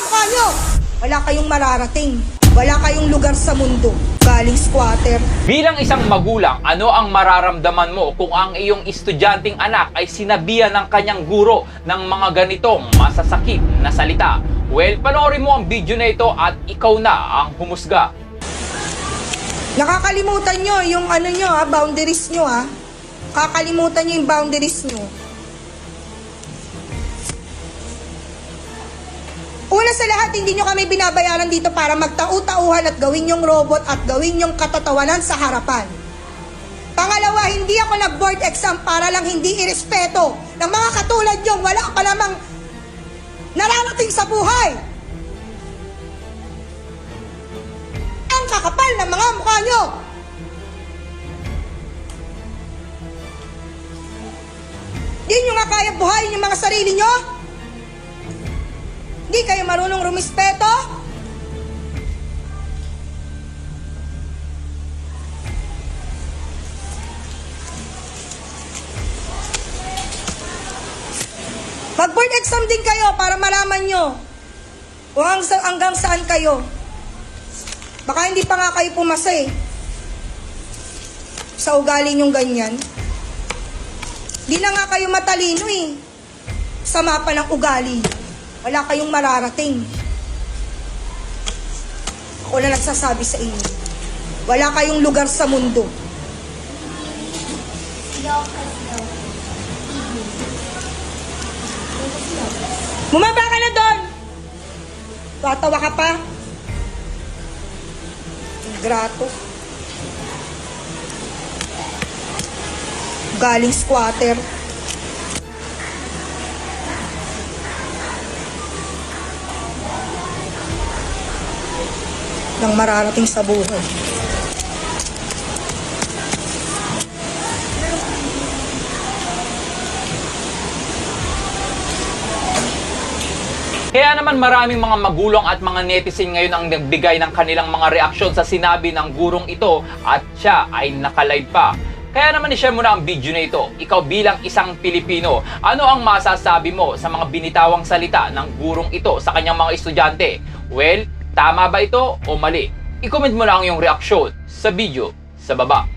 mukha nyo. Wala kayong mararating. Wala kayong lugar sa mundo. Galing squatter. Bilang isang magulang, ano ang mararamdaman mo kung ang iyong estudyanteng anak ay sinabihan ng kanyang guro ng mga ganitong masasakit na salita? Well, panoorin mo ang video na ito at ikaw na ang humusga. Nakakalimutan nyo yung boundaries nyo Kakalimutan nyo yung boundaries nyo. Una sa lahat, hindi nyo kami binabayaran dito para magtau-tauhan at gawin yung robot at gawin yung katatawanan sa harapan. Pangalawa, hindi ako nag-board exam para lang hindi irespeto ng mga katulad nyo. Wala pa namang nararating sa buhay. Ang kakapal ng mga mukha nyo. Di nyo nga kaya buhayin yung mga sarili nyo? Di kayo marunong rumispeto? Mag-board exam din kayo para malaman nyo kung hanggang saan kayo. Baka hindi pa nga kayo pumasa sa ugali nyong ganyan. Di na nga kayo matalino sa mapa ng ugali. Wala kayong mararating. Ako na nagsasabi sa inyo. Wala kayong lugar sa mundo. Bumaba ka na doon! Tatawa ka pa? Grato. Galing squatter. Nang mararating sa buhay. Kaya naman maraming mga magulang at mga netizen ngayon ang nagbigay ng kanilang mga reaksyon sa sinabi ng gurong ito at siya ay nakalive pa. Kaya naman i-share mo na ang video na ito. Ikaw bilang isang Pilipino, ano ang masasabi mo sa mga binitawang salita ng gurong ito sa kanyang mga estudyante? Well, tama ba ito o mali? I-comment mo lang yung reaksyon sa video sa baba.